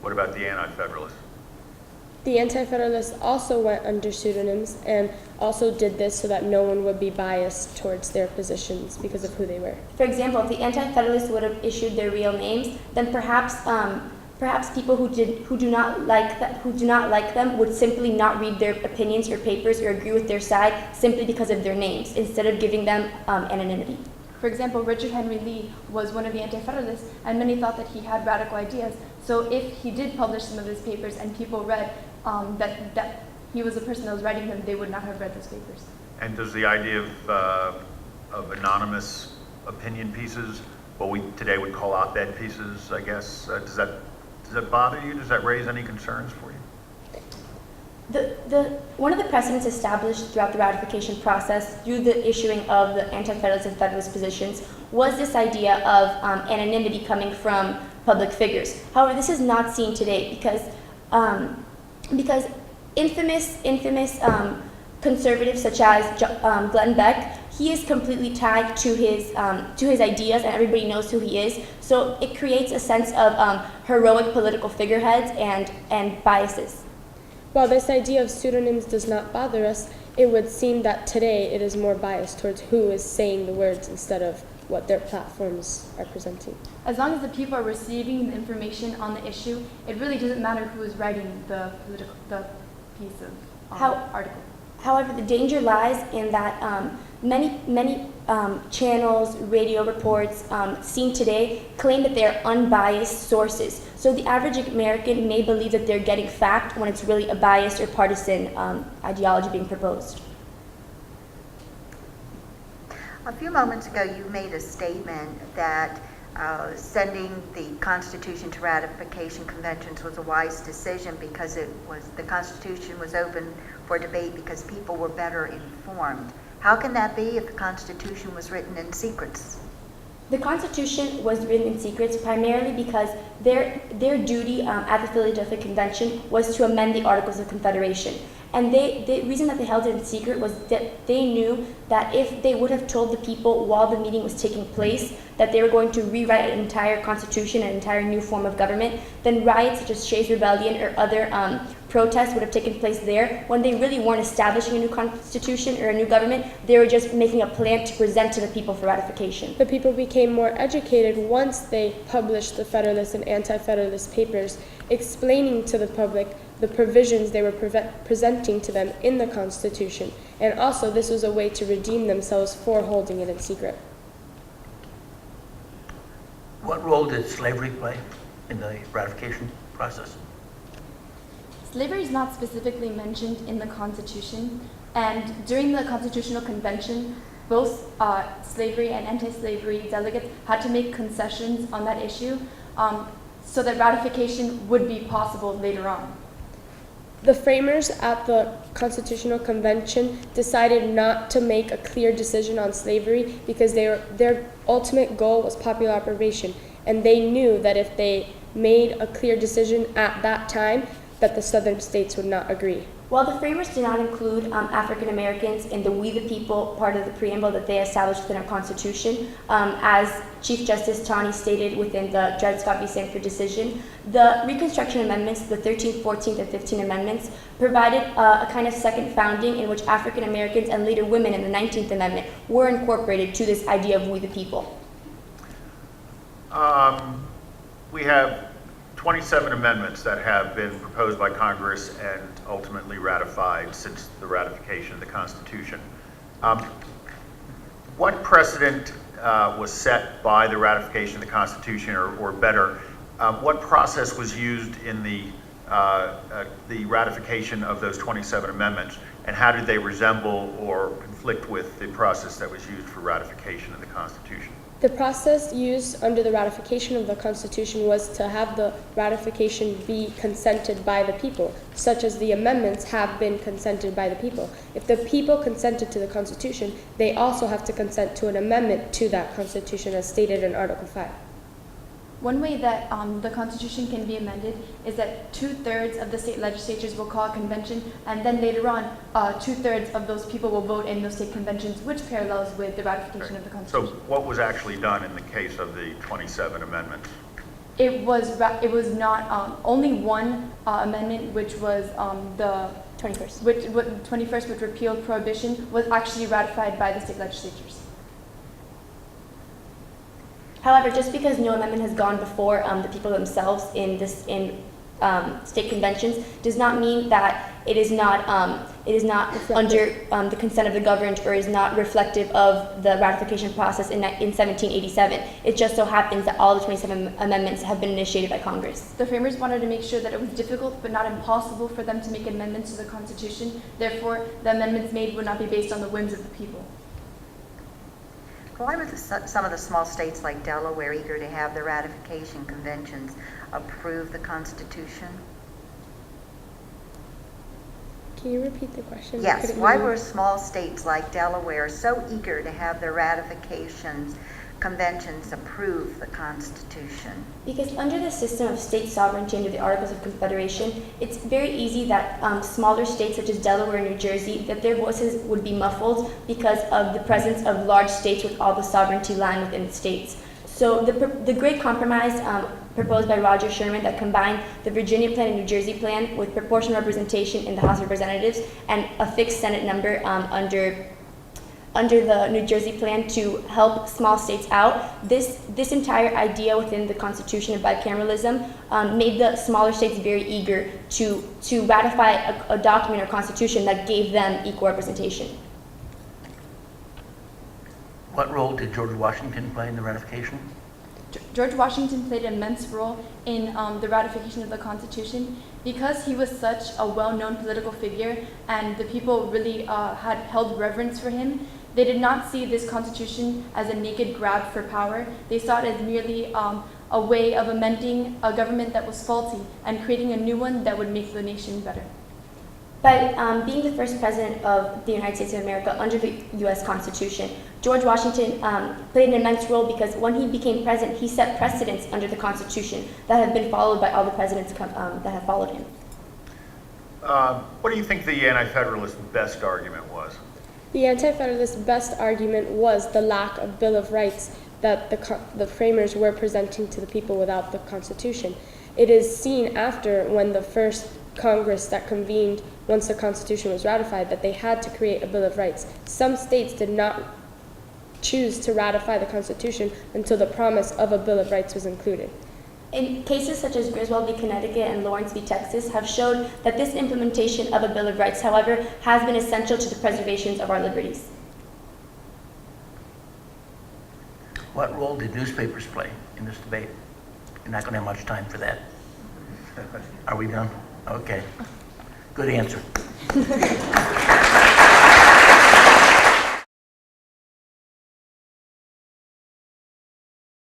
What about the Anti-Federalists? The Anti-Federalists also went under pseudonyms and also did this so that no one would be biased towards their positions because of who they were. For example, if the Anti-Federalists would have issued their real names, then perhaps people who do not like them would simply not read their opinions or papers or agree with their side simply because of their names, instead of giving them anonymity. For example, Richard Henry Lee was one of the Anti-Federalists, and many thought that he had radical ideas. So if he did publish some of his papers and people read that he was the person that was writing them, they would not have read those papers. And does the idea of anonymous opinion pieces, what we today would call op-ed pieces, I guess, does that bother you? Does that raise any concerns for you? One of the precedents established throughout the ratification process through the issuing of the Anti-Federalist and Federalist positions was this idea of anonymity coming from public figures. However, this is not seen today because infamous conservatives such as Glenn Beck, he is completely tied to his ideas, and everybody knows who he is. So it creates a sense of heroic political figureheads and biases. While this idea of pseudonyms does not bother us, it would seem that today it is more biased towards who is saying the words instead of what their platforms are presenting. As long as the people are receiving the information on the issue, it really doesn't matter who is writing the piece of article. However, the danger lies in that many channels, radio reports seen today claim that they are unbiased sources. So the average American may believe that they're getting fact when it's really a biased or partisan ideology being proposed. A few moments ago, you made a statement that sending the Constitution to ratification conventions was a wise decision because the Constitution was open for debate because people were better informed. How can that be if the Constitution was written in secrets? The Constitution was written in secrets primarily because their duty at the Philadelphia Convention was to amend the Articles of Confederation. And the reason that they held it in secret was that they knew that if they would have told the people while the meeting was taking place that they were going to rewrite an entire constitution, an entire new form of government, then riots such as Shays' Rebellion or other protests would have taken place there when they really weren't establishing a new constitution or a new government. They were just making a plan to present to the people for ratification. The people became more educated once they published the Federalist and Anti-Federalist papers, explaining to the public the provisions they were presenting to them in the Constitution. And also, this was a way to redeem themselves for holding it in secret. What role did slavery play in the ratification process? Slavery is not specifically mentioned in the Constitution, and during the Constitutional Convention, both slavery and anti-slavery delegates had to make concessions on that issue so that ratification would be possible later on. The framers at the Constitutional Convention decided not to make a clear decision on slavery because their ultimate goal was popular approbation, and they knew that if they made a clear decision at that time, that the southern states would not agree. While the framers did not include African Americans in the We the People part of the preamble that they established within our Constitution, as Chief Justice Taney stated within the Dred Scott v. Sandford decision, the Reconstruction Amendments, the 13th, 14th, and 15th Amendments, provided a kind of second founding in which African Americans and later women in the 19th Amendment were incorporated to this idea of We the People. We have 27 amendments that have been proposed by Congress and ultimately ratified since the ratification of the Constitution. What precedent was set by the ratification of the Constitution, or better, what process was used in the ratification of those 27 amendments, and how did they resemble or conflict with the process that was used for ratification of the Constitution? The process used under the ratification of the Constitution was to have the ratification be consented by the people, such as the amendments have been consented by the people. If the people consented to the Constitution, they also have to consent to an amendment to that Constitution as stated in Article 5. One way that the Constitution can be amended is that 2/3 of the state legislatures will call a convention, and then later on, 2/3 of those people will vote in those state conventions, which parallels with the ratification of the Constitution. So what was actually done in the case of the 27 amendments? It was not only one amendment, which was the 21st. which 21st, which repealed prohibition, was actually ratified by the state legislatures. However, just because no amendment has gone before the people themselves in state conventions does not mean that it is not under the consent of the governed or is not reflective of the ratification process in 1787. It just so happens that all the 27 amendments have been initiated by Congress. The framers wanted to make sure that it was difficult but not impossible for them to make amendments to the Constitution. Therefore, the amendments made would not be based on the whims of the people. Why were some of the small states like Delaware eager to have the ratification conventions approve the Constitution? Can you repeat the question? I Yes, couldn't why hear you. were small states like Delaware so eager to have the ratifications conventions approve the Constitution? Because under the system of state sovereignty under the Articles of Confederation, it's very easy that smaller states such as Delaware and New Jersey, that their voices would be muffled because of the presence of large states with all the sovereignty lying within the states. So the Great Compromise proposed by Roger Sherman that combined the Virginia plan and New Jersey plan with proportional representation in the House of Representatives and a fixed Senate number under the New Jersey plan to help small states out. This entire idea within the Constitution of bicameralism made the smaller states very eager to ratify a document or constitution that gave them equal representation. What role did George Washington play in the ratification? George Washington played an immense role in the ratification of the Constitution because he was such a well-known political figure and the people really had held reverence for him. They did not see this Constitution as a naked grab for power. They saw it as merely a way of amending a government that was faulty and creating a new one that would make the nation better. By being the first president of the United States of America under the U.S. Constitution, George Washington played an immense role because when he became president, he set precedents under the Constitution that have been followed by all the presidents that have followed him. What do you think the Anti-Federalist best argument was? The Anti-Federalist best argument was the lack of Bill of Rights that the framers were presenting to the people without the Constitution. It is seen after when the first Congress that convened once the Constitution was ratified that they had to create a Bill of Rights. Some states did not choose to ratify the Constitution until the promise of a Bill of Rights was included. In cases such as Griswold v. Connecticut and Lawrence v. Texas have showed that this implementation of a Bill of Rights, however, has been essential to the preservation of our liberties. What role did newspapers play in this debate? You're not going to have much time for that. Are we done? Okay. Good answer.